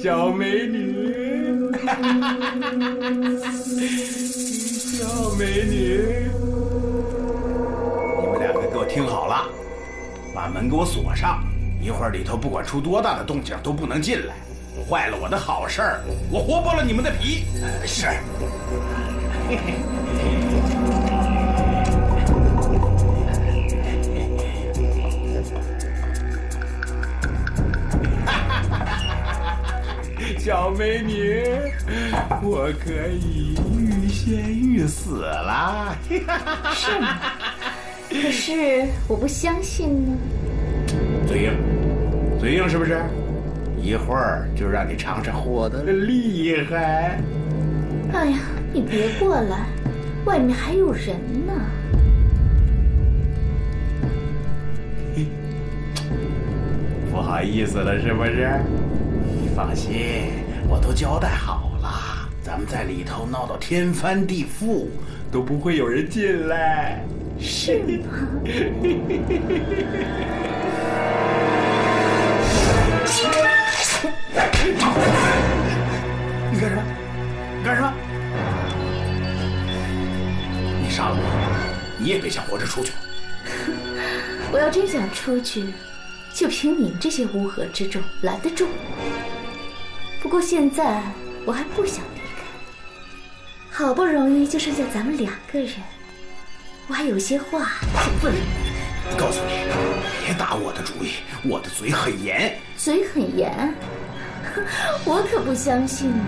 小美女，小美女，你们两个给我听好了，把门给我锁上，一会儿里头不管出多大的动静都不能进来，坏了我的好事儿，我活剥了你们的皮。是。小美女，我可以欲仙欲死了。是吗？可是我不相信呢。嘴硬，嘴硬是不是？一会兒就讓你嘗嘗我的厲害。哎呀，你別過來，外面還有人呢。不好意思了，是不是？你放心，我都交代好了，咱们在里頭鬧到天翻地覆，都不會有人進來。是嗎？你幹什麼？你幹什麼？你殺了我，你也別想活着出去。我要真想出去，就憑你們這些烏合之眾攔得住。不過現在我還不想離開，好不容易就剩下咱們2個人，我還有些話想問你。告訴你，別打我的主意，我的嘴很嚴。嘴很嚴？我可不相信呢。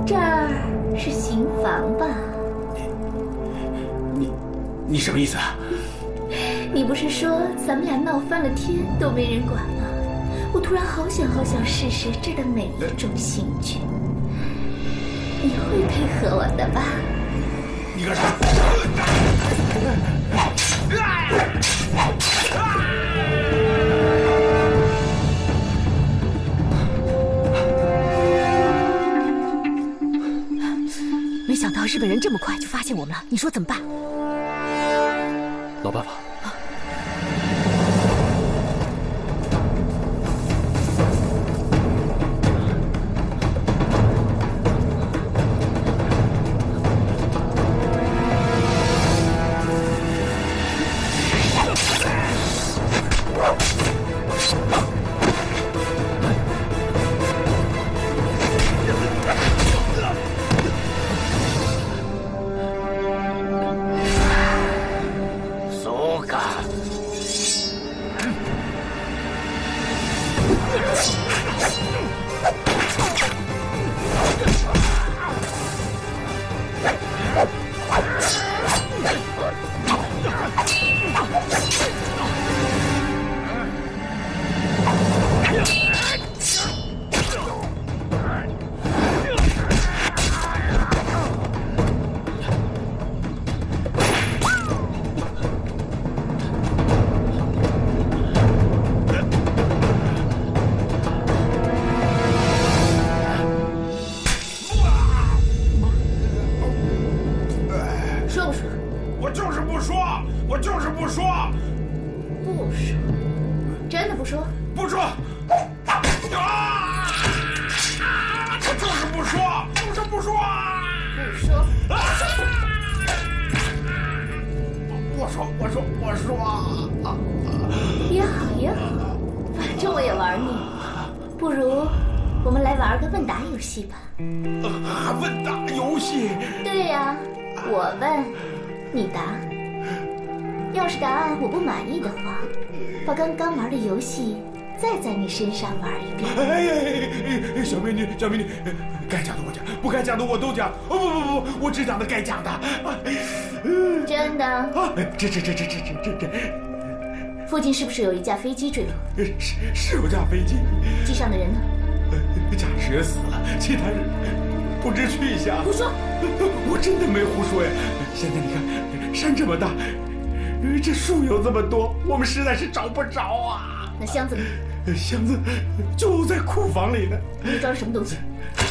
這兒是刑房吧？你什麼意思啊？你不是說咱們倆鬧翻了天都沒人管嗎？我突然好想試試這兒的每一種刑具，你會配合我的吧？你幹啥？没想到日本人這麼快就發現我們了，你說怎麼辦？老辦法。也好也好，反正我也玩腻了，不如我們來玩個問答遊戲吧。問答遊戲？對呀，我問，你答。要是答案我不滿意的話，把剛剛玩的遊戲再在你身上玩一遍。哎，小美女，該講的我講，不該講的我都講。不，我只講的該講的。真的？啊，這。附近是不是有一架飛機墜落？是有架飛機。機上的人呢？駕駛員死了，其他人不知去向。胡說！我真的沒胡說呀。現在你看，山這麼大，這樹有這麼多，我們實在是找不着啊。那箱子呢？箱子就在庫房裡呢。你裝什麼東西？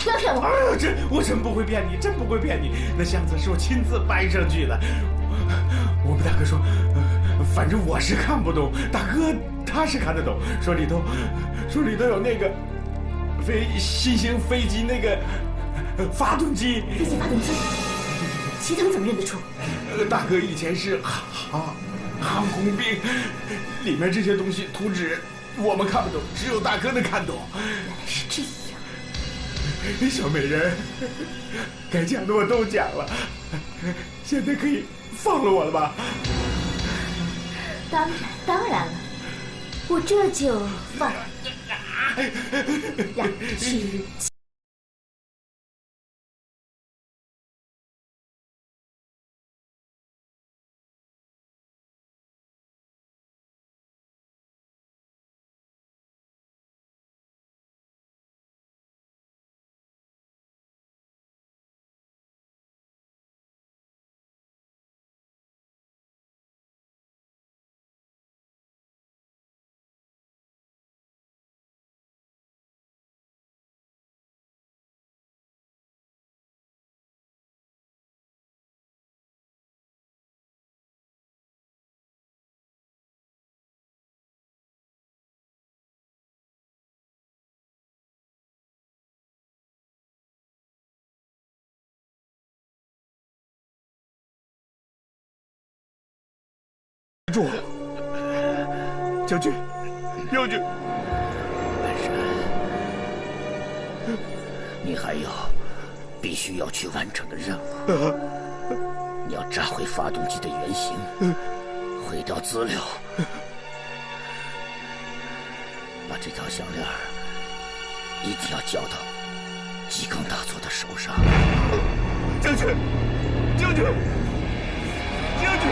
不要騙我！我真不會騙你，真不會騙你。那箱子是我親自搬上去的。我們大哥說，反正我是看不懂，大哥他是看得懂，說裡頭有那個新型飛機那個發動機。飛機發動機，齐藤怎麼認得出？大哥以前是航空兵，裡面這些東西圖紙我們看不懂，只有大哥能看懂。原來是這樣。小美人，該講的我都講了，現在可以放了我了吧？當然了，我這就放让你去。住！将军，将军！半山，你还有必须要去完成的任務。你要炸毁发动机的原型，毁掉资料，把这条项链一定要交到吉冈大佐的手上。将军，将军，将军！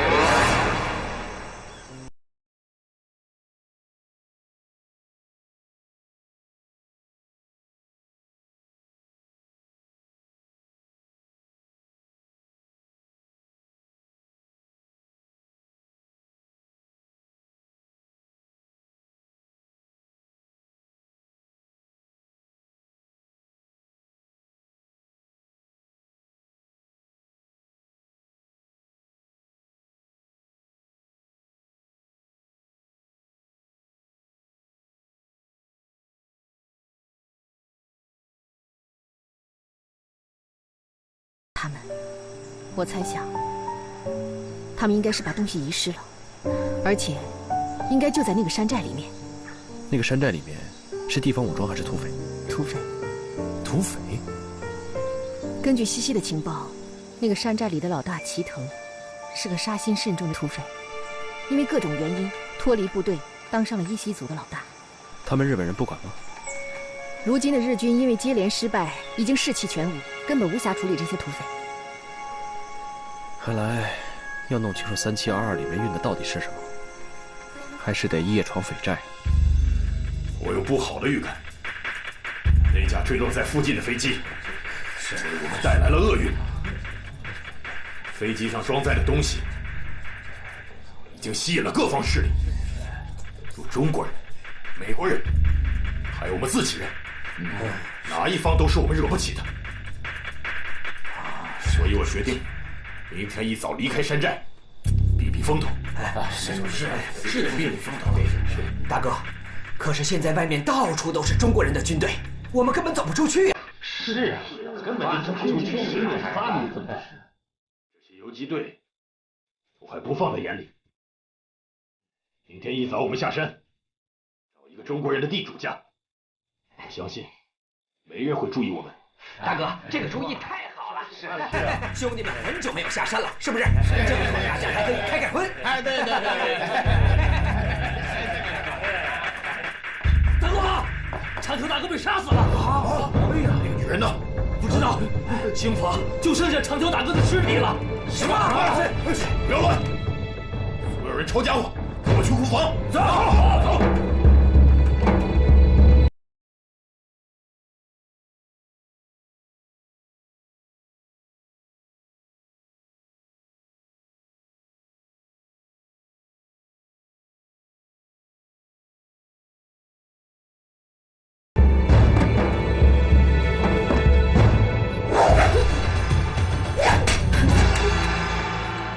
他们，我猜想，他们应该是把东西遗失了，而且应该就在那个山寨里面。那个山寨里面是地方武装还是土匪？土匪。土匪？根据西西的情报，那个山寨里的老大齐藤是个杀心甚重的土匪，因为各种原因脱离部队，当上了一西族的老大。他们日本人不管吗？如今的日军因为接连失敗，已经士气全无，根本无暇處理這些土匪。看來要弄清楚3722裡面運的到底是什麼，還是得一夜闖匪寨。我有不好的預感，那架墜落在附近的飛機是為我們帶來了厄運。飛機上裝載的東西已經吸引了各方勢力，有中國人、美國人，還有我們自己人，哪一方都是我們惹不起的。所以我決定明天一早離開山寨，避避風頭。是的，避避風頭。大哥，可是現在外面到處都是中國人的軍隊，我們根本走不出去呀。是啊，根本就走不出去。這些游擊隊，我還不放在眼裡。明天一早我們下山，找一個中國人的地主家，我相信沒人會注意我們。大哥，這個主意太好了！是啊，兄弟們很久沒有下山了，是不是？這麼一會兒大家還可以開開葷。哎，對。大哥，長條大哥被殺死了。啊！哎呀，那個女人呢？不知道。刑房就剩下長條大哥的屍體了。什麼？不要亂！所有人抄家伙，跟我去庫房。走。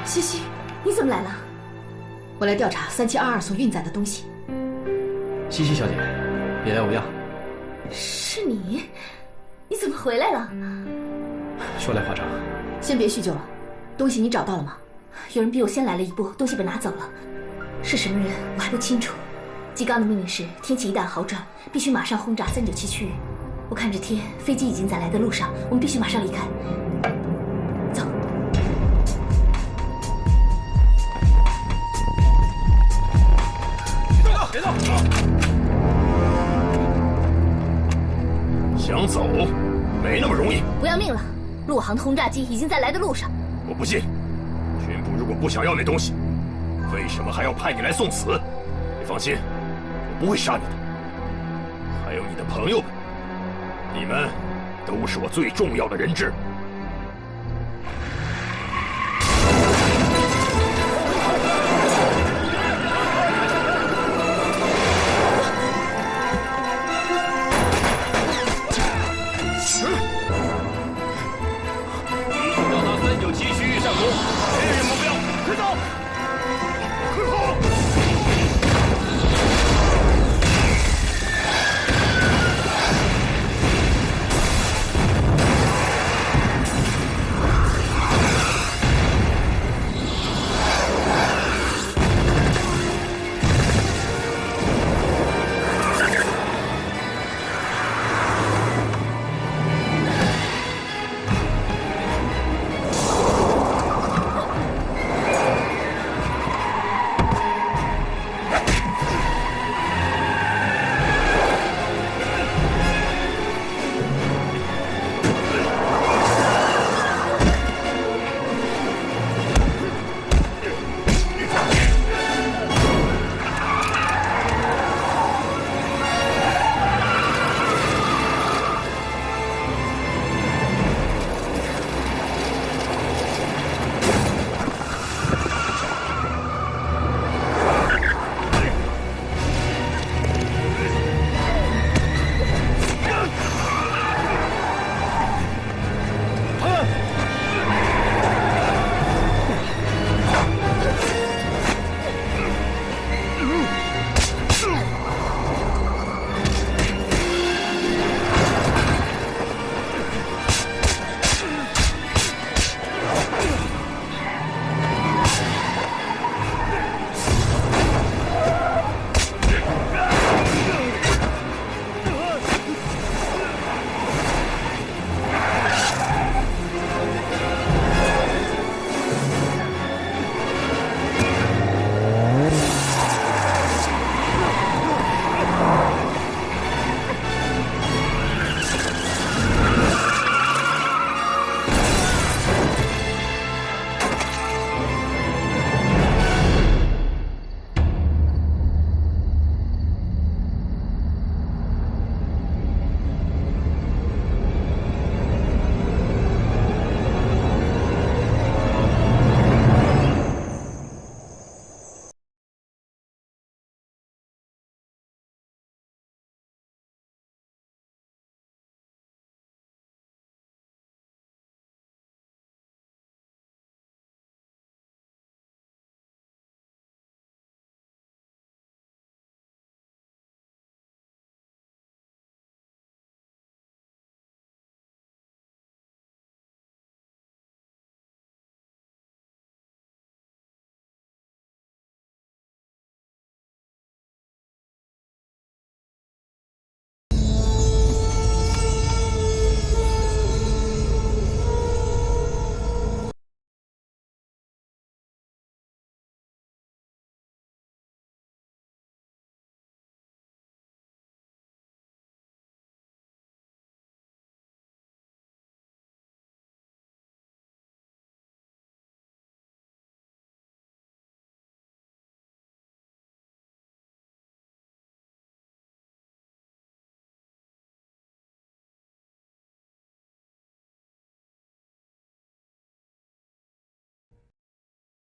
西西，你怎麼來了？我來調查3722所運載的東西。西西小姐，別來無恙。是是你，你怎么回来了？说来话长，先别叙旧了，东西你找到了吗？有人比我先来了一步，东西被拿走了，是什么人我还不清楚。纪刚的命令是，天气一旦好转，必须马上轰炸397区域。我看着天，飞机已經在來的路上，我們必須馬上離開。走。別動！想走，沒那麼容易。不要命了！陸航的轟炸機已經在來的路上。我不信，軍部如果不想要那東西，為什麼還要派你來送死？你放心，我不會殺你的。還有你的朋友們，你們都是我最重要的人質。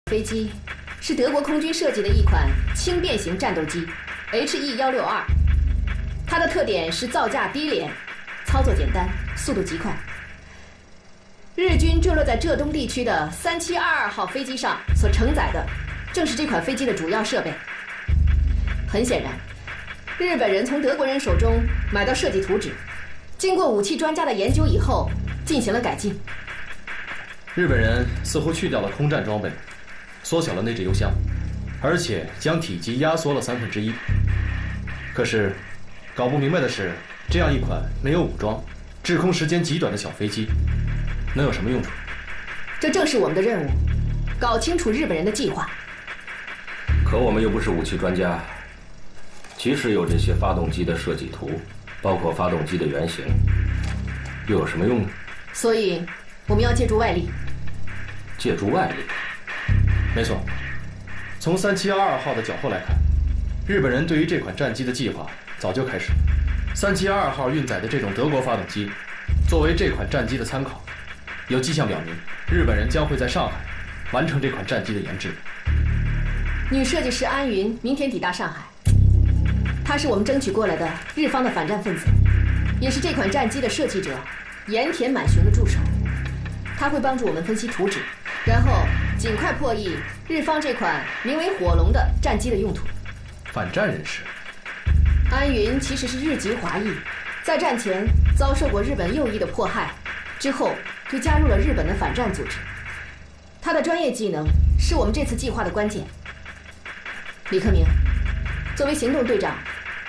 飞機是德國空軍設計的一款輕便型戰鬥機 HE-162，它的特點是造價低廉，操作簡單，速度極快。日軍墜落在浙東地區的3722號飛機上所承載的，正是這款飛機的主要設備。很顯然，日本人從德國人手中買到設計圖紙，經過武器專家的研究以後，進行了改進。日本人似乎去掉了空戰裝備，縮小了內置油箱，而且將體積壓縮了1/3。可是，搞不明白的是，這樣一款沒有武裝、制空時間極短的小飛機，能有什麼用處？這正是我們的任務，搞清楚日本人的計劃。可我們又不是武器專家，即使有這些發動機的設計圖，包括发动机的原型，又有什麼用呢？所以，我們要借助外力。借助外力？沒錯。從3722號的繳獲來看，日本人對於這款戰機的計劃早就開始。3722號運載的這種德國發動機，作為這款戰機的參考，有跡象表明，日本人將會在上海完成這款戰機的研制。女設計師安雲明天抵達上海，她是我們爭取過來的日方的反戰分子，也是這款戰機的設計者盐田满雄的助手。她会幫助我們分析圖紙，然後盡快破譯日方這款名為火龍的戰機的用途。反戰人士。安雲其實是日籍華裔，在戰前遭受過日本右翼的迫害，之後就加入了日本的反戰組織。他的專業技能是我們這次計劃的關鍵。李克明，作為行動隊長，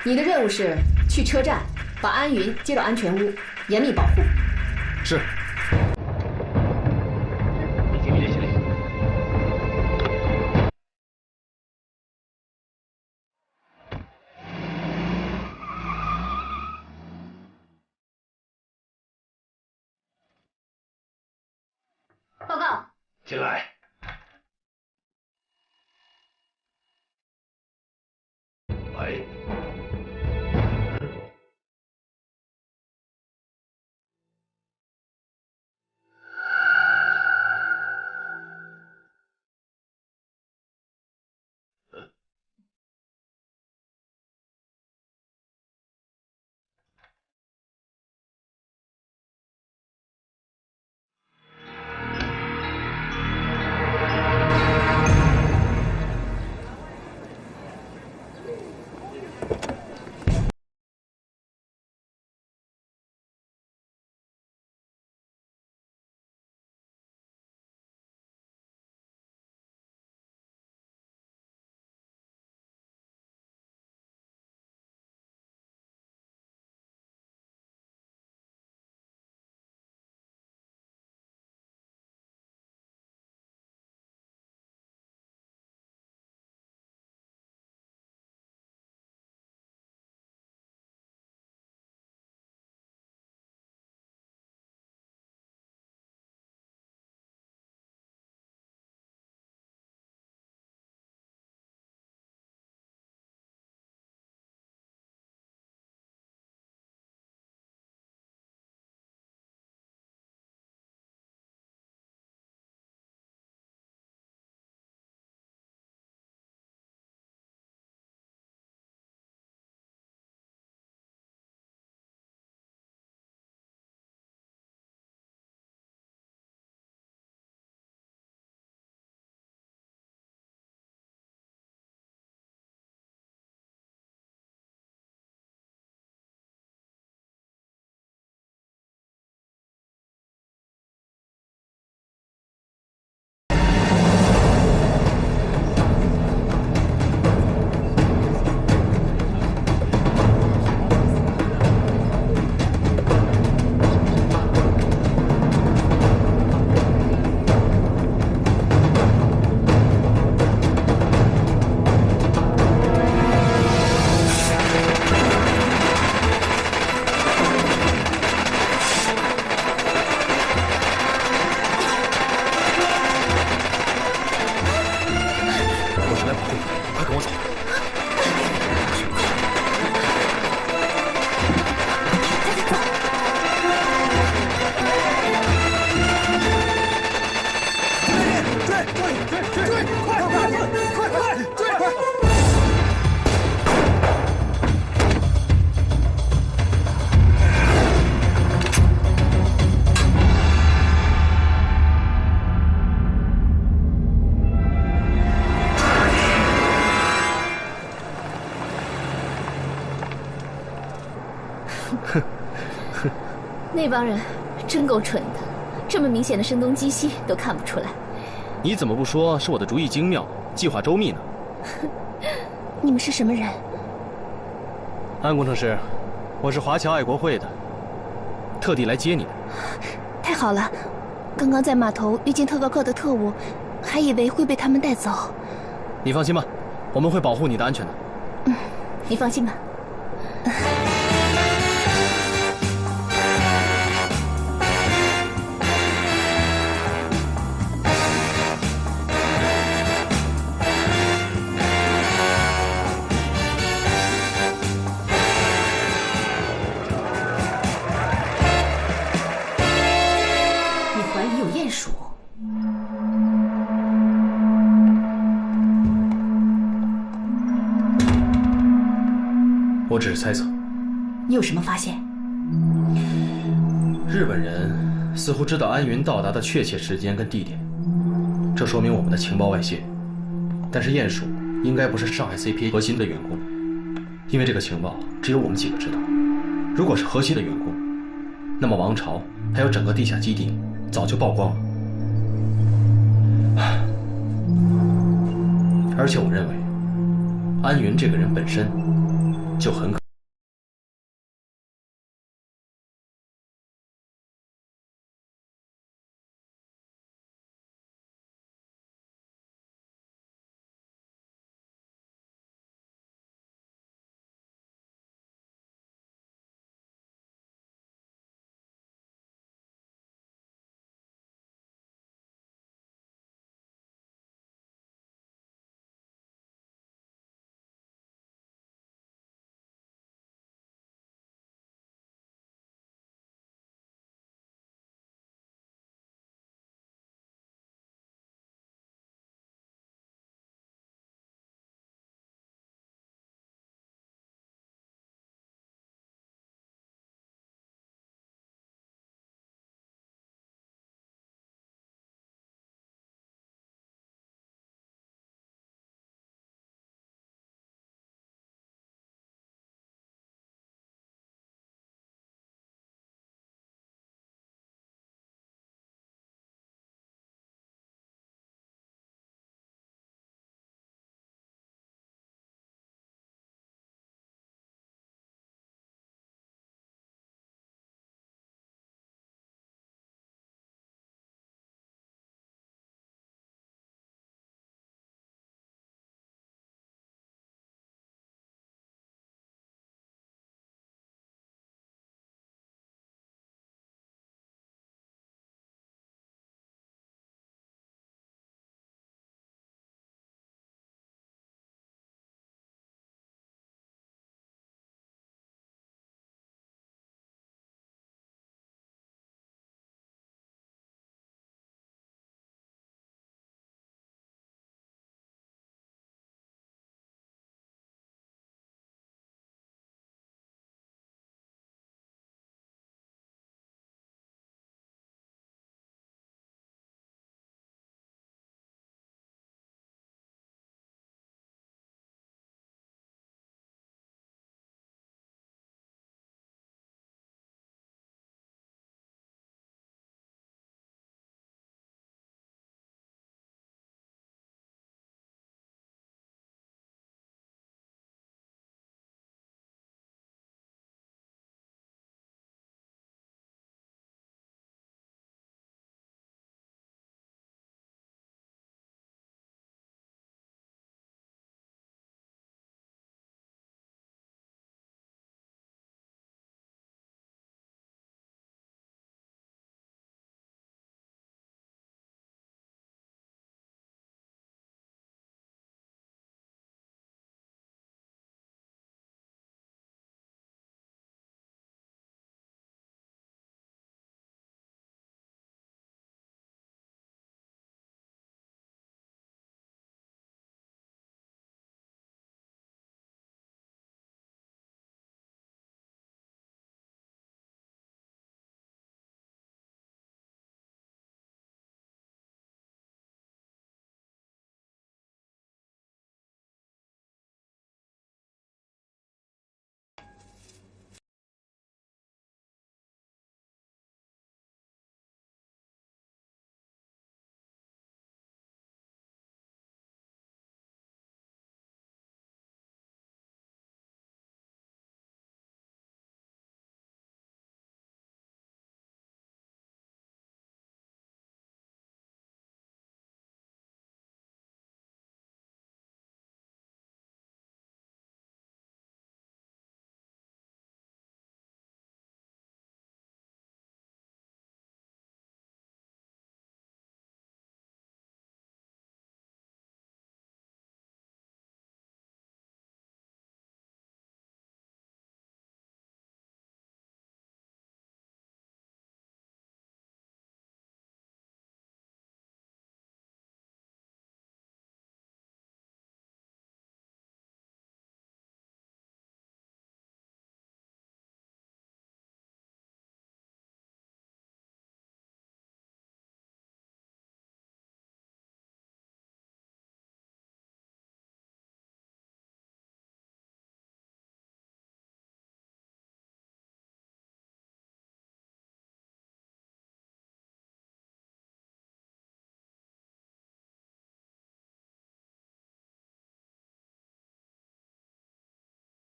你的任務是去車站把安雲接到安全屋，嚴密保護。是。报告。进来。喂。那幫人真夠蠢的，這麼明顯的聲東擊西都看不出來。你怎麼不說是我的主意精妙，計劃周密呢？你們是什麼人？安工程師，我是華僑愛國會的，特地來接你的。太好了，剛剛在碼頭遇見特高課的特務，還以為會被他們帶走。你放心吧，我們會保護你的安全的。嗯，你放心吧。我只是猜测。你有什么发现？日本人似乎知道安云到达的确切时间跟地点，这说明我们的情报外泄。但是鼹鼠应该不是上海 CPA 核心的员工，因为这个情報只有我們幾個知道。如果是核心的員工，那麼王朝還有整個地下基地早就曝光了。而且我認為，安云這個人本身就很可。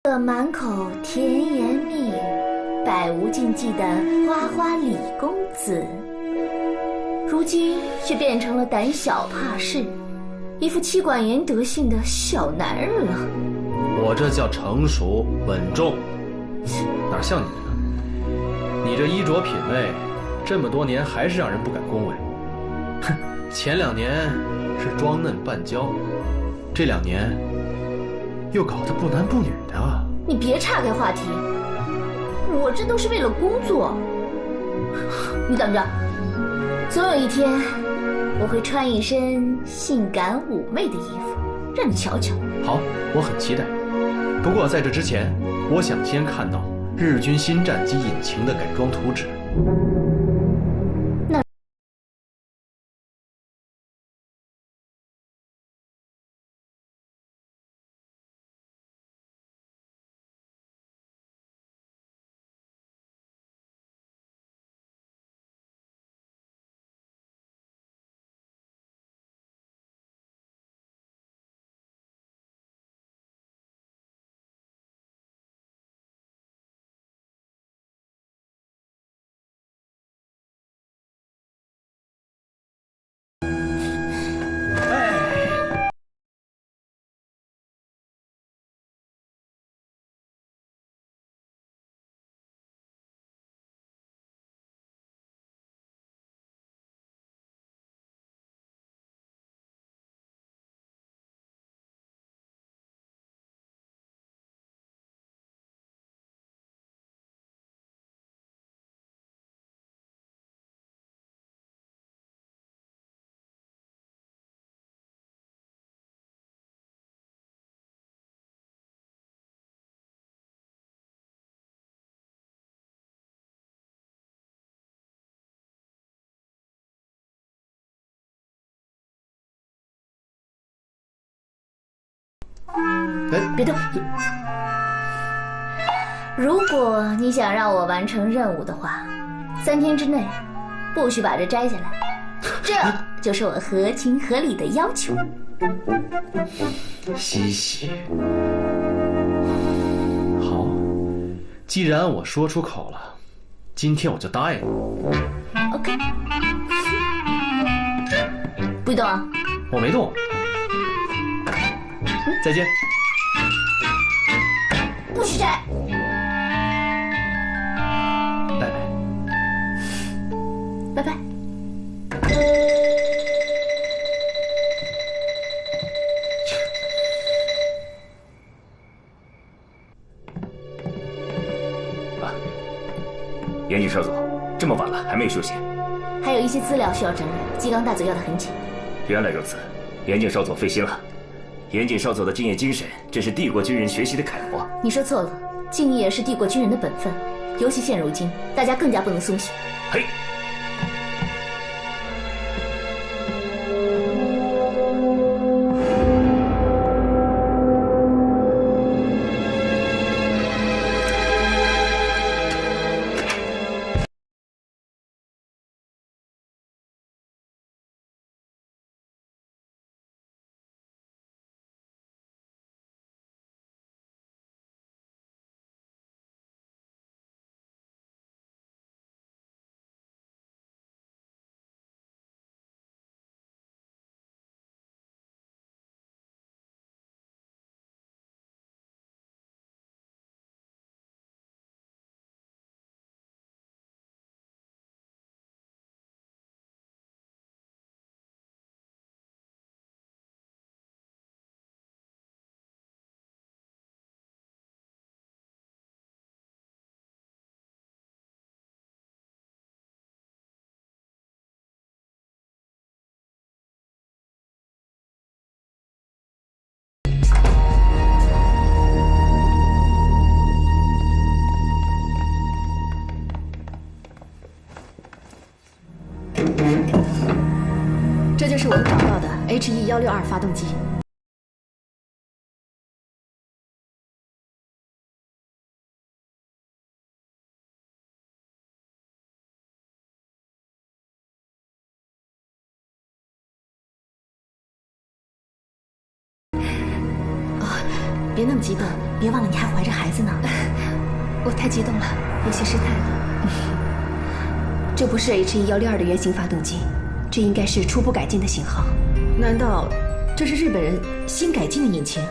滿口甜言蜜語、百無禁忌的花花李公子，如今却變成了膽小怕事、一副妻管嚴德性的小男人了。我這叫成熟穩重，哪像你呢？你這衣着品味，這麼多年還是讓人不敢恭維。哼，前2年是裝嫩扮嬌，這2年又搞得不男不女的啊！你別岔開話題，我這都是為了工作。你等着，總有一天我會穿一身性感嫵媚的衣服，讓你瞧瞧。好，我很期待。不過在這之前，我想先看到日軍新戰機引擎的改裝圖紙。別動！如果你想讓我完成任務的話，3天之內不許把這摘下來，這就是我合情合理的要求。嘻嘻，好，既然我說出口了，今天我就答應你。OK， 不許動啊！我沒動。再見。不許摘。拜拜。拜拜。啊，严谨少佐，这麼晚了還沒有休息？還有一些資料需要整理，吉岡大佐要得很緊。原來如此，嚴謹少佐費心了。嚴謹少佐的敬業精神，真是帝國軍人學習的楷模。你說錯了，敬業是帝國軍人的本分，尤其現如今，大家更加不能鬆懈。嘿。这就是我们找到的 HE162发动机。别那麼激動，別忘了你還懷着孩子呢。我太激动了，有些失态了。这不是 HE162的原型发动机，这应该是初步改进的型號。难道这是日本人新改进的引擎？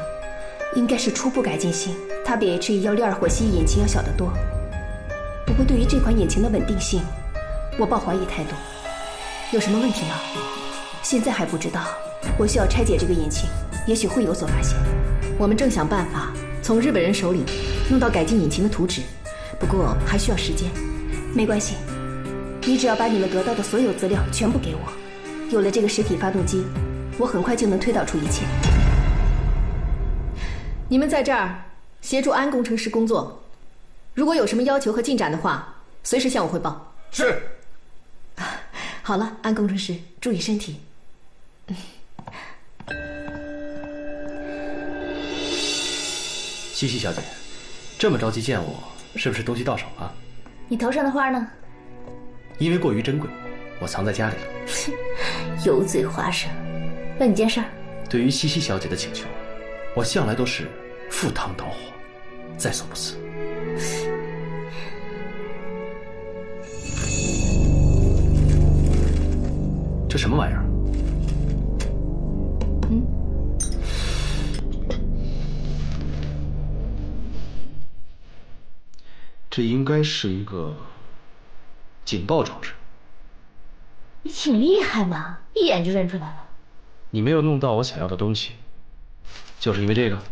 应该是初步改进型，它比 HE162火蜥蜴引擎要小得多。不过对于这款引擎的稳定性，我抱怀疑态度。有什么問題嗎？現在還不知道，我需要拆解這個引擎，也許會有所發現。我們正想辦法從日本人手裡弄到改進引擎的圖紙，不過還需要時間。沒關係，你只要把你們得到的所有資料全部給我，有了這個實體發動機，我很快就能推導出一切。你們在這兒協助安工程師工作，如果有什麼要求和進展的話，隨時向我匯報。是。好了，安工程師，注意身體。西西小姐，這麼着急見我，是不是東西到手了？你頭上的花呢？因為過於珍貴，我藏在家裡了。油嘴滑舌。問你件事兒。對於西西小姐的請求，我向來都是赴湯蹈火，在所不辭。這什麼玩意兒？這應該是一個警報裝置。你挺厲害嘛，一眼就認出來了。你沒有弄到我想要的東西，就是因為這個？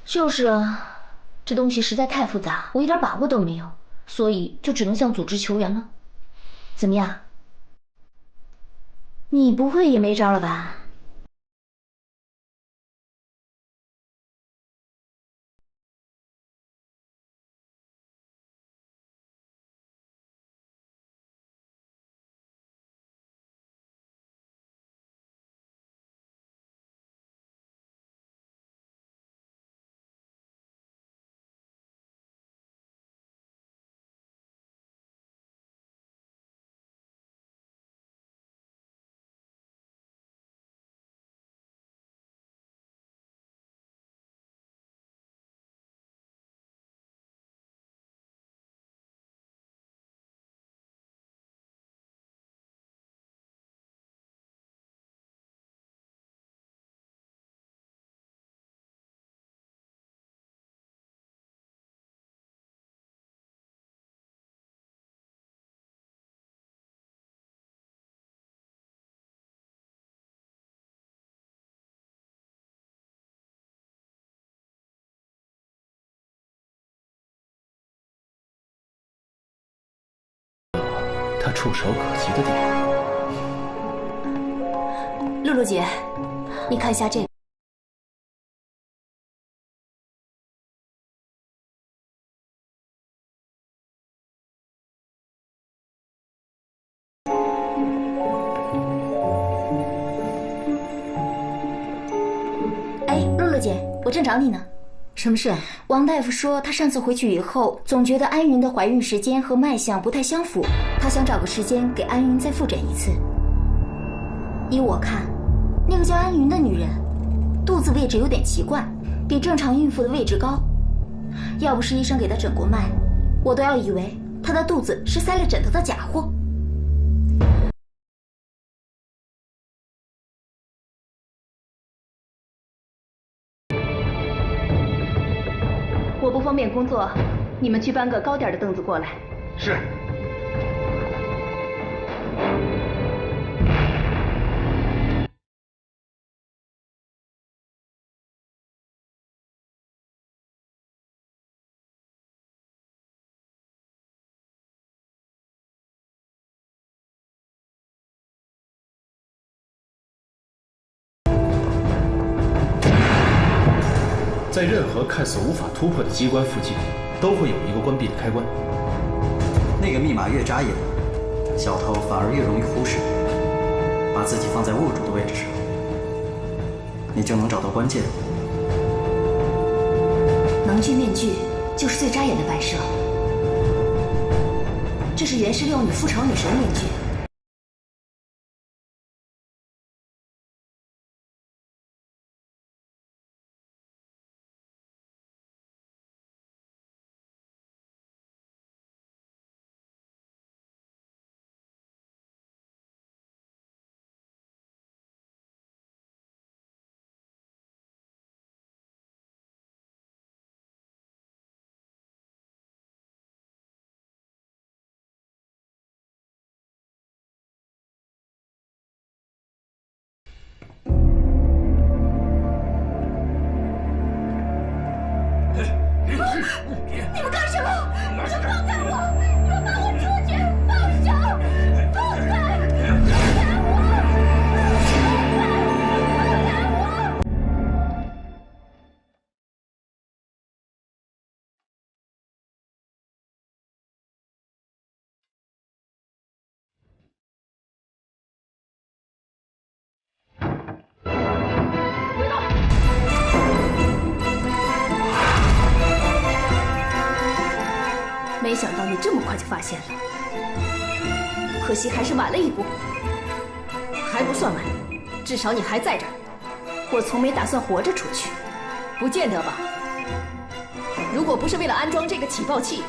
就是啊，這東西實在太複雜，我一點把握都沒有，所以就只能向組織求援了。怎麼樣？你不會也沒招了吧？他觸手可及的地方。露露姐，你看一下這個。哎，露露姐，我正找你呢。什麼事？王大夫說他上次回去以後，總覺得安云的懷孕時間和脈象不太相符，他想找個時間給安云再複診一次。依我看，那個叫安云的女人，肚子位置有點奇怪，比正常孕婦的位置高。要不是醫生給她診過脈，我都要以為她的肚子是塞了枕頭的假貨。我不方便工作，你們去搬個高點的凳子過來。是。在任何看似無法突破的機關附近，都會有一個關閉的開關。那個密碼越扎眼，小偷反而越容易忽視。把自己放在物主的位置上，你就能找到關鍵。能劇面具就是最扎眼的擺設，這是源氏6女復仇女神面具。沒想到你這麼快就發现了，可惜还是晚了一步。还不算晚，至少你还在这儿。我从没打算活着出去。不见得吧？如果不是为了安装这个起爆器，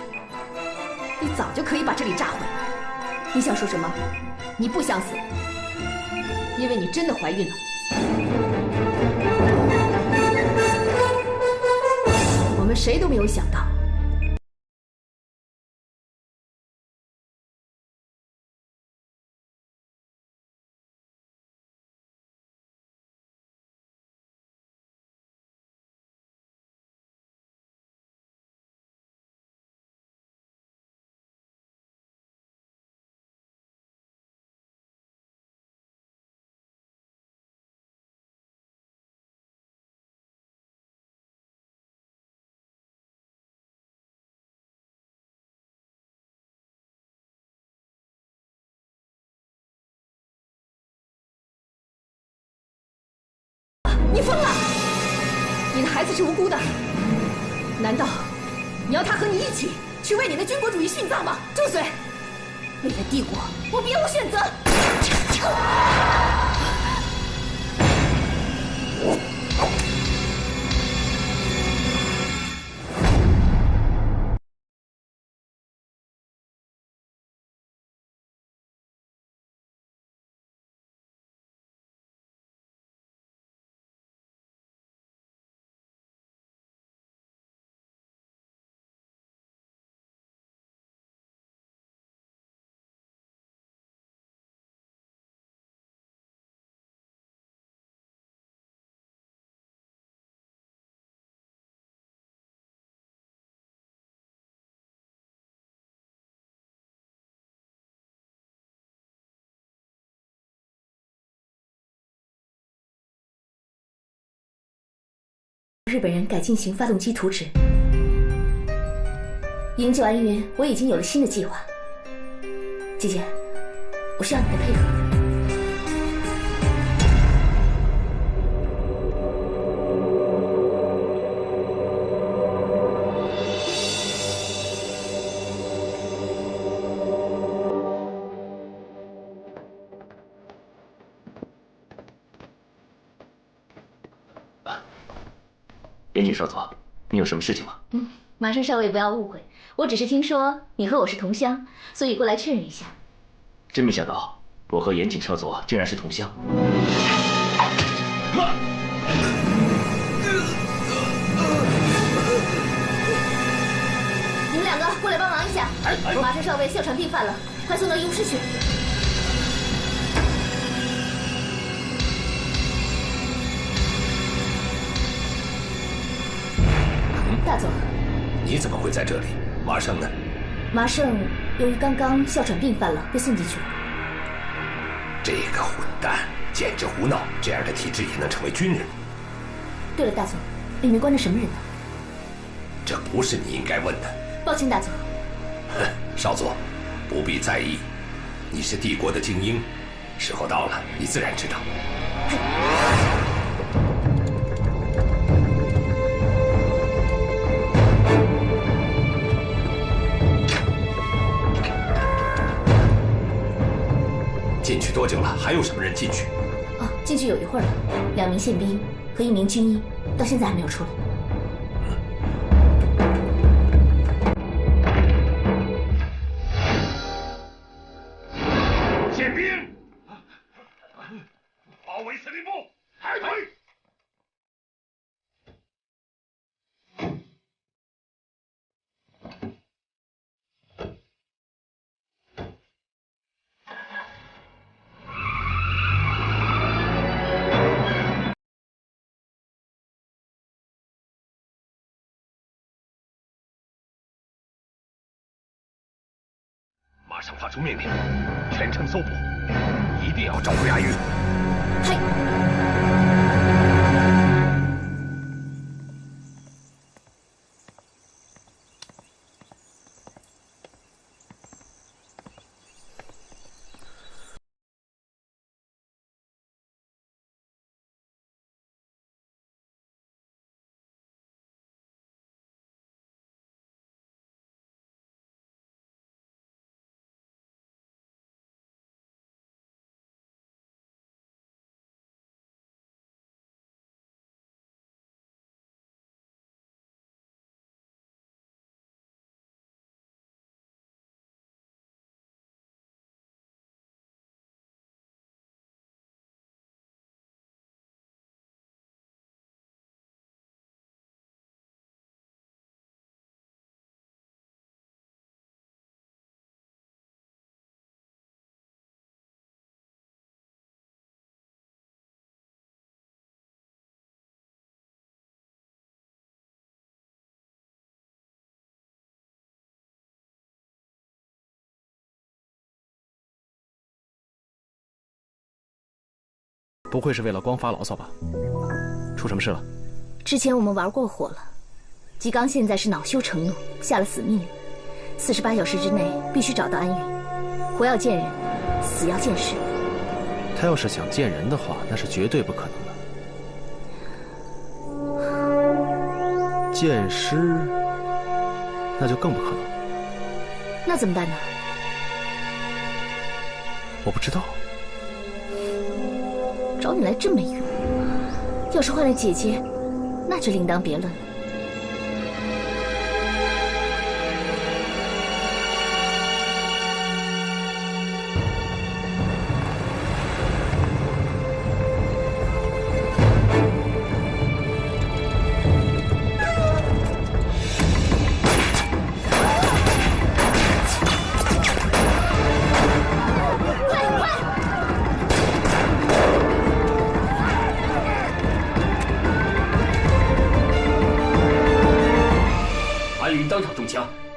你早就可以把这里炸毁。你想说什么？你不想死，因为你真的怀孕了。我们谁都没有想到。你疯了！你的孩子是无辜的，难道你要他和你一起去为你的军国主义殉葬吗？住嘴！为了帝国，我别无选择。日本人改进型发动机图纸。营救安云，我已经有了新的计划。姐姐，我需要你的配合。严谨少佐，你有什么事情吗？马上少尉不要误会，我只是听说你和我是同乡，所以过来确认一下。真没想到，我和严谨少佐竟然是同乡。你们两个过来帮忙一下，马上少尉哮喘病犯了，快送到医务室去。大佐，你怎么会在这里？麻生呢？麻生由于刚刚哮喘病犯了，被送进去了。这个混蛋，简直胡闹！这样的体质也能成为军人？对了，大佐，里面关着什么人呢？这不是你应该问的。抱歉，大佐。哼，少佐，不必在意。你是帝国的精英，时候到了，你自然知道。进去多久了？还有什么人进去？哦，进去有一会儿了，2名宪兵和1名军医，到现在还没有出来。宪兵，包围司令部，开队！马上发出命令，全城搜捕，一定要找回阿玉。不会是为了光发牢騷吧？出什么事了？之前我们玩过火了，吉刚现在是恼羞成怒，下了死命令，48小时之内必须找到安云，活要见人，死要见尸。他要是想见人的话，那是绝对不可能的。见尸，那就更不可能。那怎么办呢？我不知道。找你来这么远，要是换了姐姐，那就另当别論了。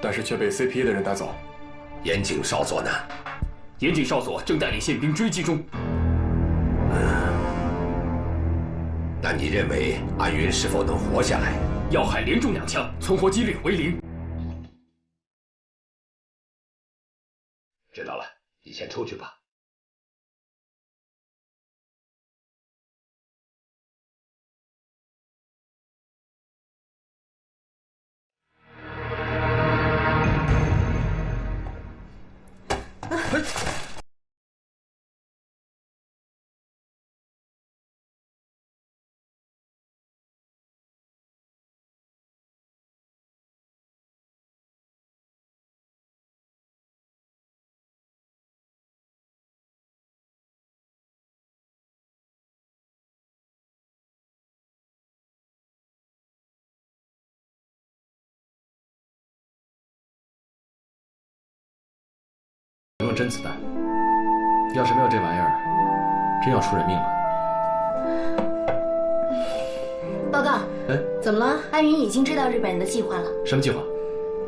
但是却被 CPA 的人带走。岩井少佐呢？岩井少佐正带领宪兵追击中。那你认为安云是否能活下来？要害连中2枪，存活几率为0。知道了，你先出去吧。用真子弹，要是没有这玩意儿，真要出人命了。报告。怎么了？安云已经知道日本人的計劃了。什麼計劃？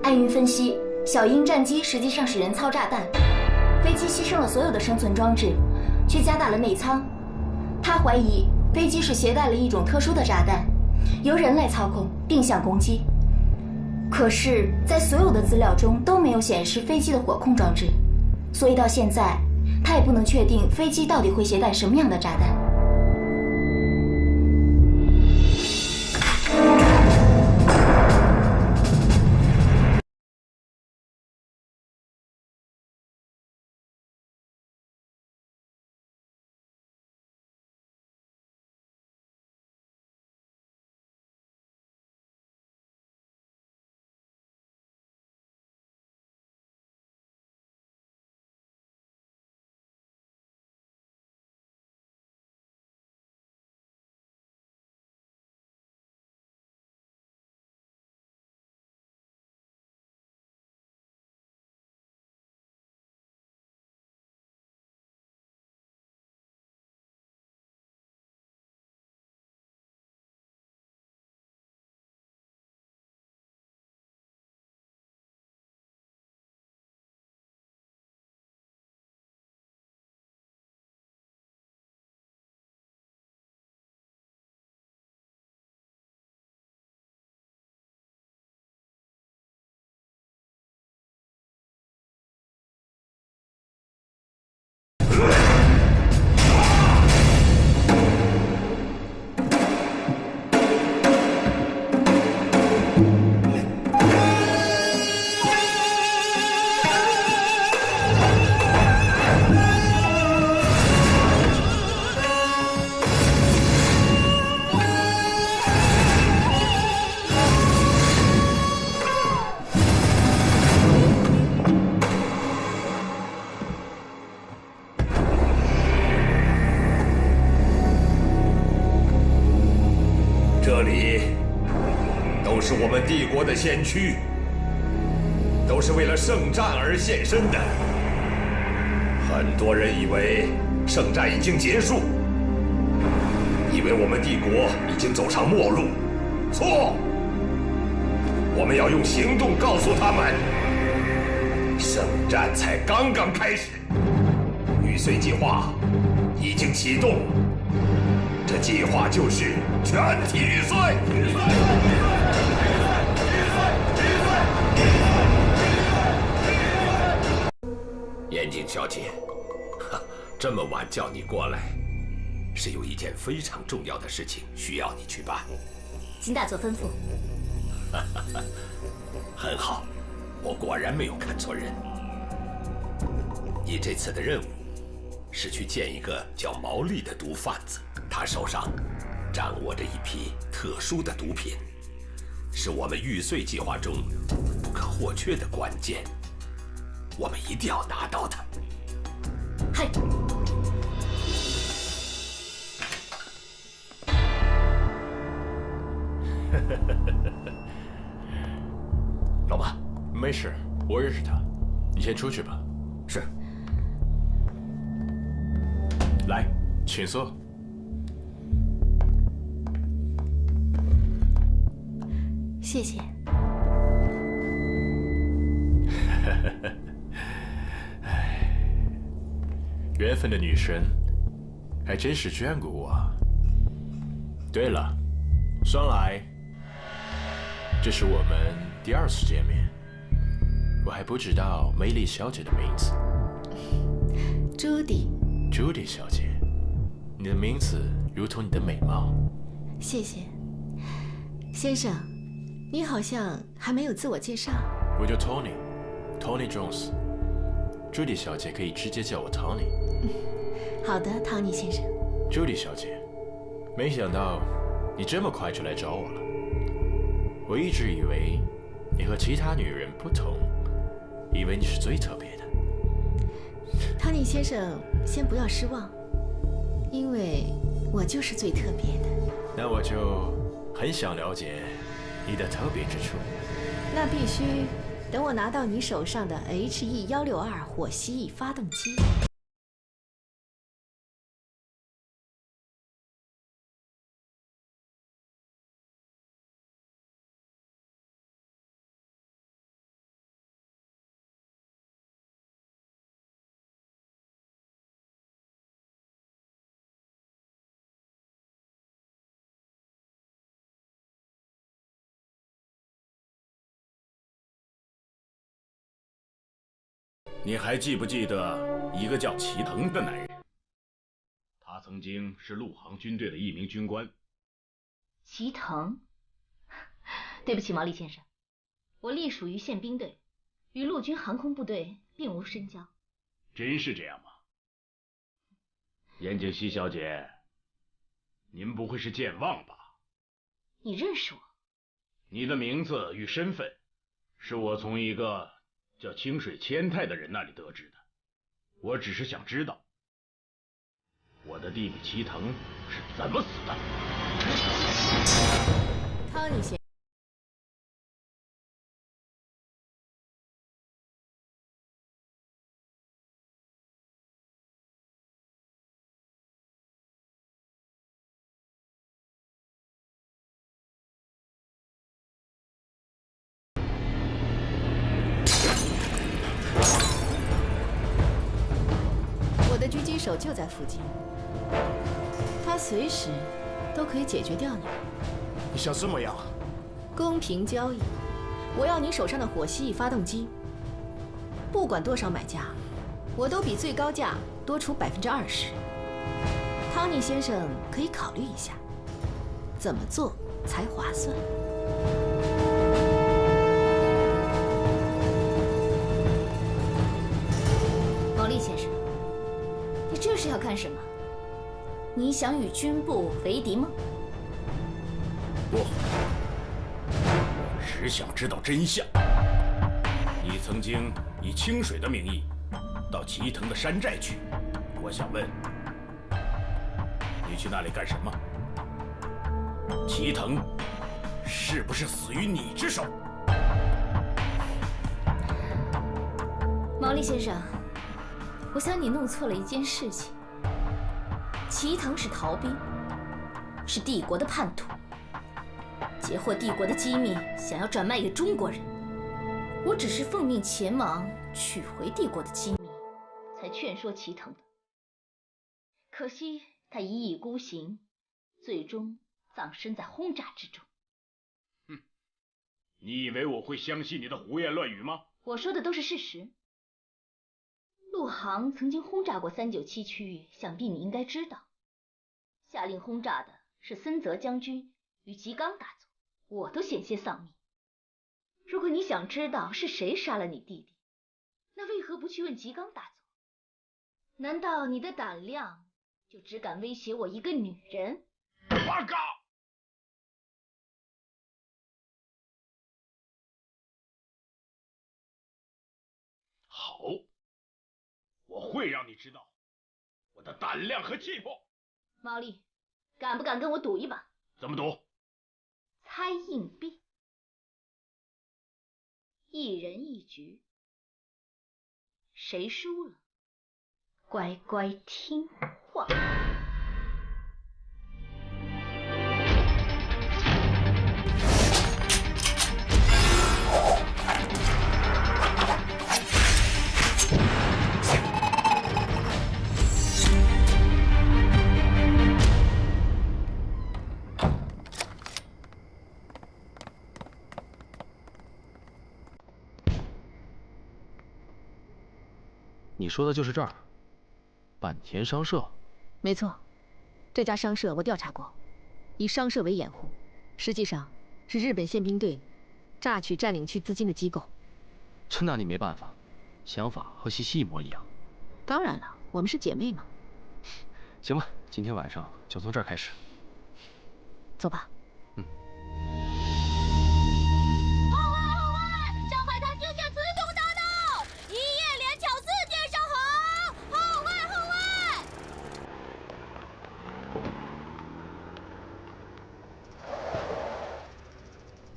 安云分析，小鷹戰機實際上是人操炸彈，飛機犧牲了所有的生存裝置，卻加大了內艙。他懷疑飛機是攜帶了一種特殊的炸彈，由人來操控，定向攻擊。可是，在所有的資料中都沒有顯示飛機的火控裝置。所以到現在，他也不能確定飛機到底會攜帶什麼樣的炸彈。这里都是我们帝国的先驅，都是为了聖戰而獻身的。很多人以為聖戰已經結束，以為我們帝國已經走上末路。錯！我們要用行動告訴他們，聖戰才剛剛開始。玉髓計劃已經啟動。的計劃就是全體碎。严谨小姐，这么晚叫你过来，是有一件非常重要的事情需要你去办。金大佐吩咐。很好，我果然没有看错人。你这次的任务是去见一个叫毛利的毒贩子，他手上掌握着一批特殊的毒品，是我们玉碎计划中不可或缺的关键。我们一定要拿到它。嗨。老马，没事，我认识他，你先出去吧。是。来，请坐。谢谢。缘分的女神，还真是眷顧我。对了，双来，这是我们第2次见面，我还不知道梅丽小姐的名字。朱迪。朱迪小姐，你的名字如同你的美貌。谢谢，先生，你好像还没有自我介绍。我叫 Tony Jones， 朱迪小姐可以直接叫我 Tony。好的，汤尼先生。朱迪小姐，没想到你这麼快就來找我了。我一直以為你和其他女人不同，以為你是最特別的。湯尼先生，先不要失望，因為我就是最特別的。那我就很想了解你的特別之處。那必須等我拿到你手上的 HE162火蜥蜴發動機。你還記不記得一個叫齊藤的男人？他曾經是陸航軍隊的一名軍官。齊藤？對不起，毛利先生，我隸屬於憲兵隊，與陸軍航空部隊並無深交。真是這樣嗎？岩井西小姐，您不會是健忘吧？你認識我？你的名字與身份，是我從一個叫清水千太的人那裡得知的。我只是想知道，我的弟弟齊藤是怎麼死的。湯尼先生，我的狙擊手就在附近，他隨時都可以解決掉你。你想怎麼樣？公平交易，我要你手上的火蜥蜴發動機，不管多少買家，我都比最高價多出20%。湯尼先生可以考慮一下，怎麼做才划算？毛利先生，你這是要幹什麼？你想與軍部為敵嗎？不，我只想知道真相。你曾經以清水的名義到齊藤的山寨去，我想問，你去那裡幹什麼？齊藤是不是死於你之手？毛利先生，我想你弄錯了一件事情。齊藤是逃兵，是帝國的叛徒，截獲帝國的機密，想要轉賣給中國人。我只是奉命前往取回帝國的機密，才勸說齊藤的。可惜他一意孤行，最終葬身在轟炸之中。你以为我会相信你的胡言亂語嗎？我說的都是事實。陸航曾經轟炸過397區域，想必你應該知道。下令轟炸的是森澤將軍與吉岡大佐，我都險些喪命。如果你想知道是誰殺了你弟弟，那為何不去問吉岡大佐？難道你的膽量就只敢威脅我一個女人？八嘎！好，我會讓你知道我的膽量和氣魄。毛利，敢不敢跟我賭一把？怎麼賭？猜硬幣，1人1局，誰輸了，乖乖聽話。你說的就是這兒，坂田商社。沒錯，這家商社我調查過，以商社為掩護，實際上是日本憲兵隊榨取佔領區資金的機構。這拿你沒辦法，想法和西西一模一樣。當然了，我們是姐妹嘛。行吧，今天晚上就從這兒開始。走吧。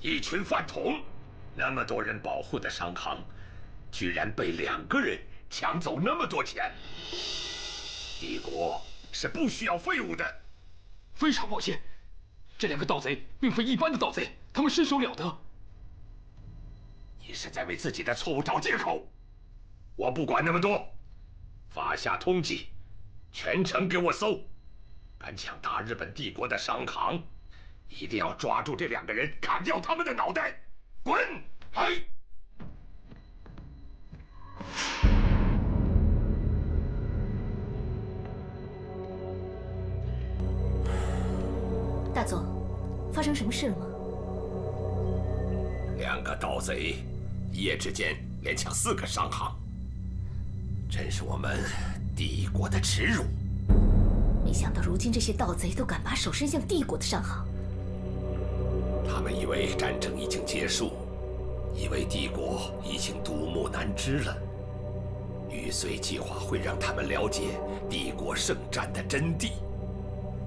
一群饭桶，那麼多人保護的商行，居然被2個人搶走那麼多錢。帝國是不需要廢物的。非常抱歉，這2個盜賊並非一般的盜賊，他們身手了得。你是在為自己的錯誤找借口。我不管那麼多，發下通緝，全城給我搜，敢搶大日本帝國的商行，一定要抓住這2個人，砍掉他們的腦袋！滾！嘿！大佐，發生什麼事了嗎？2個盜賊一夜之間連搶4個商行，真是我們帝國的恥辱。沒想到如今這些盜賊都敢把手伸向帝國的商行。他們以為戰爭已經結束，以為帝國已經獨木難支了。玉碎計劃會讓他們了解帝國聖戰的真諦，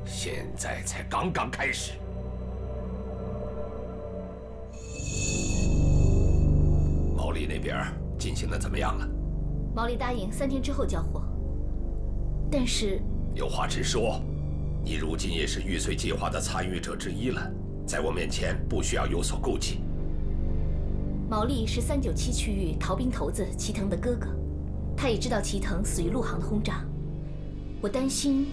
現在才剛剛開始。毛利那邊進行的怎麼樣了？毛利答應3天之後交貨，但是有話直說，你如今也是玉碎計劃的參與者之一了。在我面前不需要有所顧忌。毛利是397區域逃兵頭子齊藤的哥哥，他也知道齊藤死於陸航的轟炸，我擔心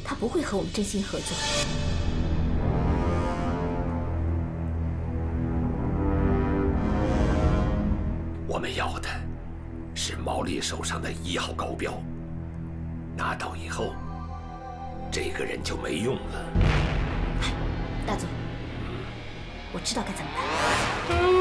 他不會和我們真心合作。我們要的是毛利手上的1號高標，拿到以後，這個人就沒用了。大佐，我知道該怎麼辦。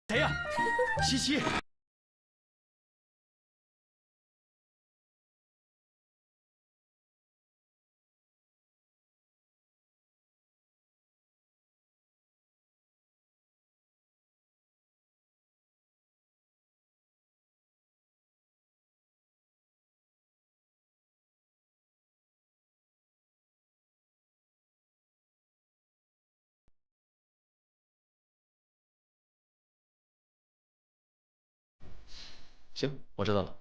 谁呀？西西。行，我知道了。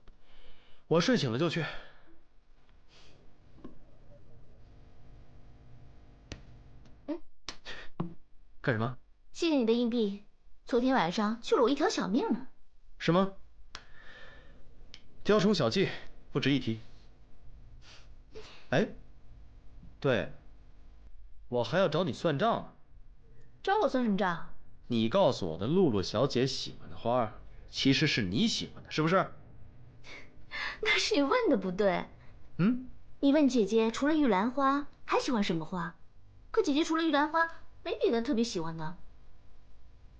我睡醒了就去。干什么？谢谢你的硬币，昨天晚上救了我一条小命呢。是吗？雕虫小技，不值一提。哎，对，我还要找你算账啊。找我算什么账？你告訴我的露露小姐喜欢的花，其實是你喜歡的，是不是？那是你問的不對。你問姐姐除了玉蘭花還喜歡什麼花？可姐姐除了玉蘭花沒別的特別喜歡的。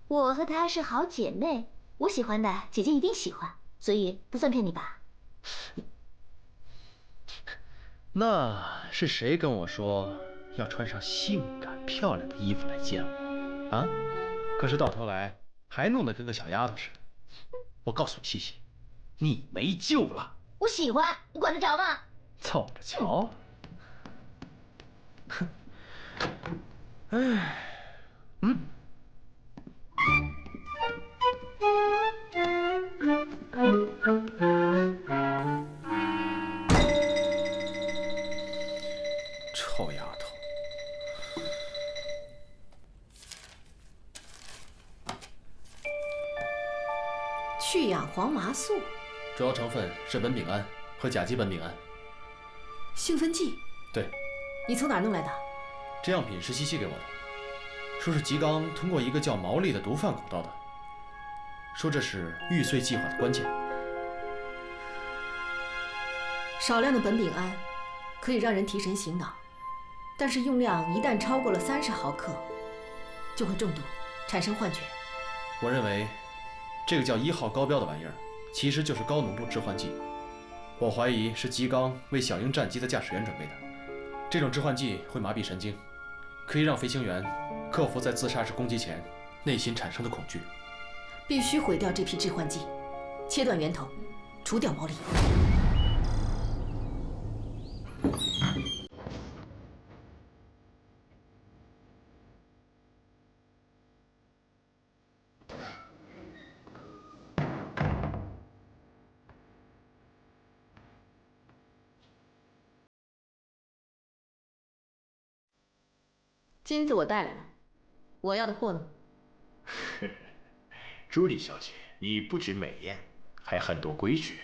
我和她是好姐妹，我喜歡的姐姐一定喜歡，所以不算騙你吧。那是誰跟我說要穿上性感漂亮的衣服來見我啊？可是到頭來還弄得跟個小丫頭似的。我告訴你，西西，你沒救了。我喜歡，你管得着嗎？走着瞧。哼。哎，臭丫头。去氧黄麻素，主要成分是苯丙胺和甲基苯丙胺。兴奮劑？对。你從哪兒弄來的？這樣品是西西給我的，說是吉剛通過一個叫毛利的毒販搞到的，說這是玉碎計劃的關鍵。少量的苯丙胺可以讓人提神醒腦，但是用量一旦超過了30毫克，就會中毒，產生幻覺。我認為這個叫1號高標的玩意兒，其實就是高濃度致幻劑。我懷疑是吉剛為小鷹戰機的駕駛員準備的。這種致幻劑會麻痹神經，可以讓飛行員克服在自殺式攻擊前內心產生的恐懼。必須毀掉這批致幻劑，切斷源頭，除掉毛利。金子我帶來了，我要的貨呢？朱莉小姐，你不止美豔，還很多規矩。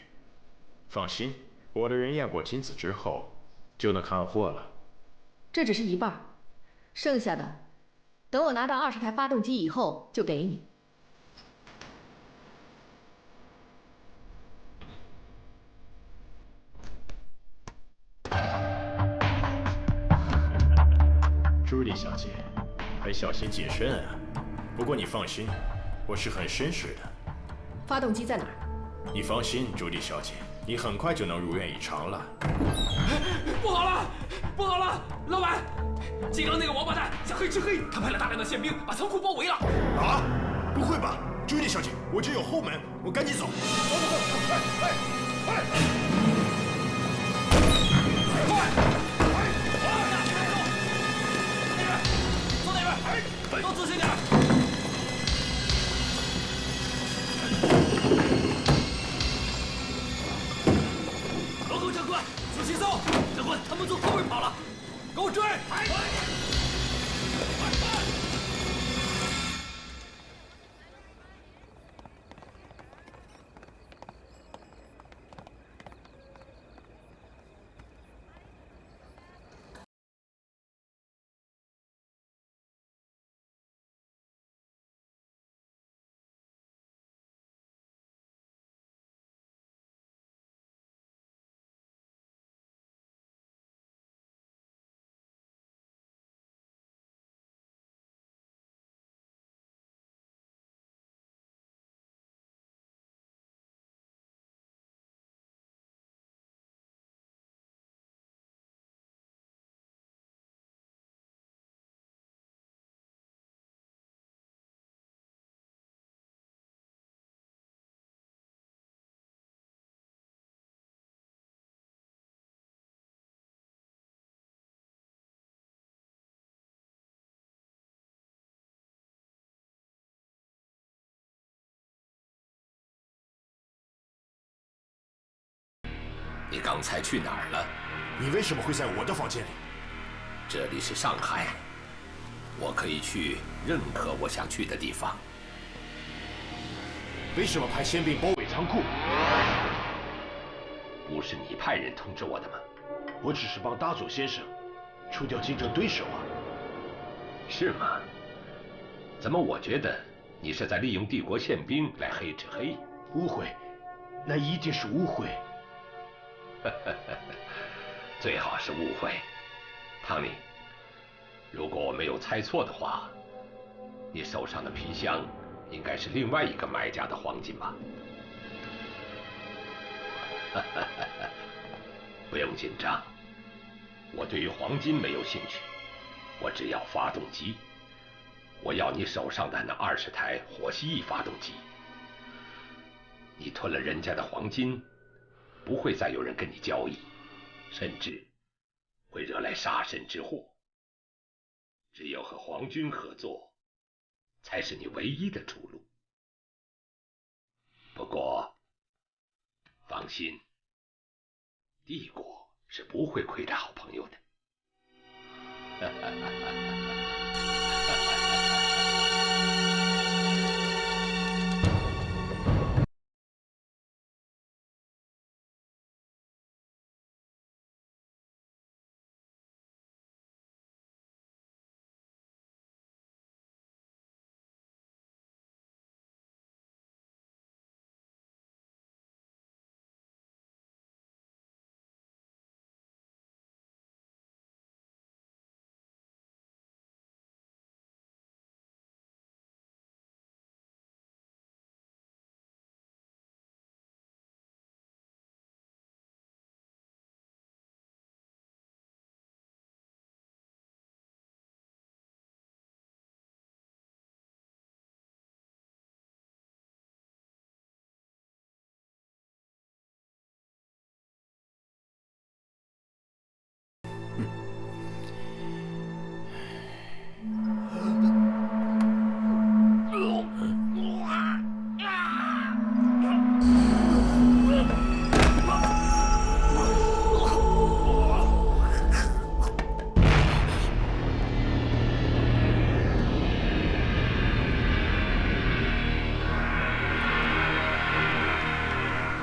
放心，我的人驗過金子之後，就能看貨了。這只是一半，剩下的等我拿到20台發動機以後就給你。朱莉小姐，很小心謹慎啊。不過你放心，我是很紳士的。發動機在哪兒？你放心，朱莉小姐，你很快就能如願以償了。不好了，不好了，老闆，金剛那個王八蛋想黑吃黑，他派了大量的憲兵把倉庫包圍了。啊？不會吧，朱莉小姐，我這有後門，我趕緊走。走走走，快！都仔細點！報告長官，仔細搜！長官，他們從後面跑了，給我追！你刚才去哪兒了？你为什么会在我的房间里？这里是上海，我可以去任何我想去的地方。为什么派宪兵包围仓库？不是你派人通知我的吗？我只是帮大佐先生除掉竞争对手啊。是吗？怎么我觉得你是在利用帝国宪兵来黑吃黑？误会，那一定是误会。最好是误会。汤尼，如果我没有猜错的话，你手上的皮箱应该是另外一个买家的黄金吧？不用紧张，我对于黄金没有兴趣，我只要发动机。我要你手上的那20台火蜥蜴发动机。你吞了人家的黄金，不会再有人跟你交易，甚至会惹来杀身之祸。只有和皇军合作，才是你唯一的出路。不过，放心，帝国是不会亏待好朋友的。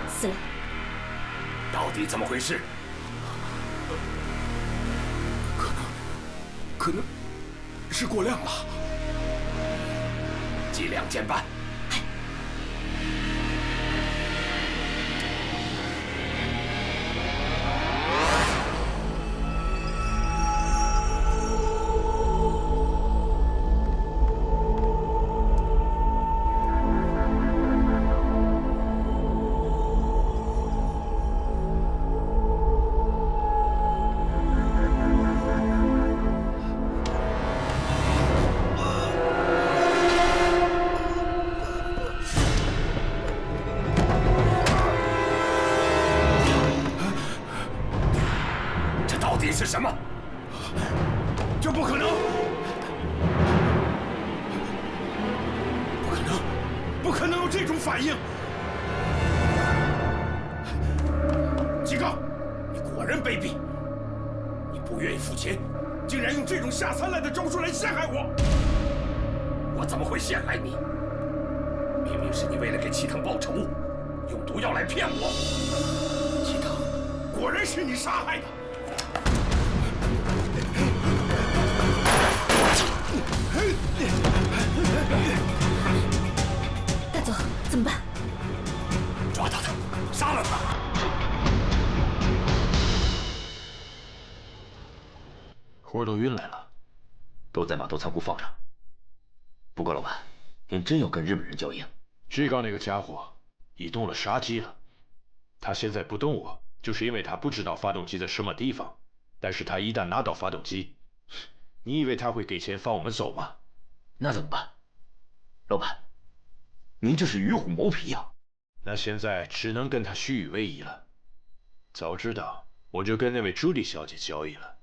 死了！到底怎么回事？可能是过量了。剂量减半。是什么？这不可能！不可能！不可能有这种反应！吉刚，你果然卑鄙！你不愿意付钱，竟然用这种下三滥的招数来陷害我！我怎么会陷害你？明明是你为了给齐藤报仇，用毒药来骗我。齐藤，果然是你杀害的！大佐，怎么办？抓到他，杀了他！活儿都运来了，都在码头仓库放着。不过老板，您真要跟日本人交易？志刚那个家伙已动了杀机了，他现在不动我，就是因为他不知道发动机在什麼地方。但是他一旦拿到发動機，你以為他會給錢放我們走嗎？那怎麼辦？老板，您這是與虎謀皮呀！那現在只能跟他虛與委蛇了。早知道我就跟那位朱莉小姐交易了。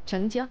成交。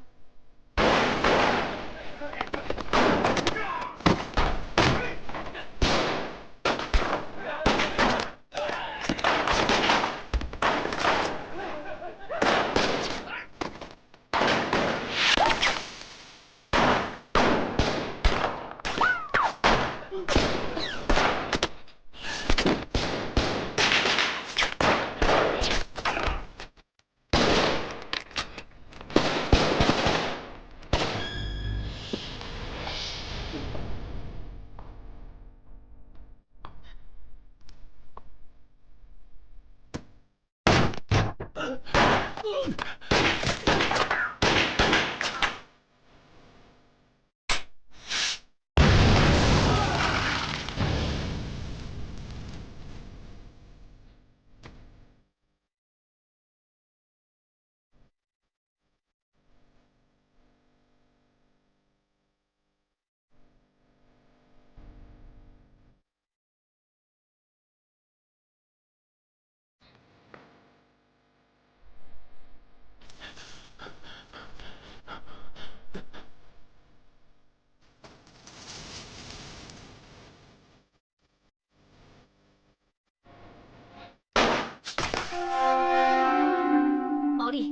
毛利，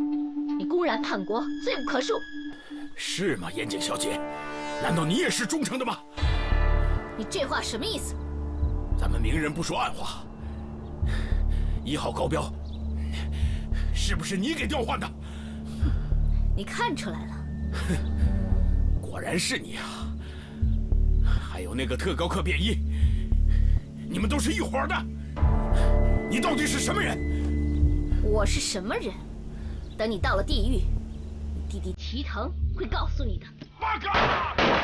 你公然叛国，罪无可恕。是吗，岩井小姐？难道你也是忠诚的吗？你这话什么意思？咱们明人不说暗话。1号高标，是不是你给調換的？你看出来了。果然是你啊！還有那個特高課便衣，你們都是一夥的。你到底是什麼人？我是什麼人？等你到了地獄，你弟弟齊藤會告訴你的。八嘎！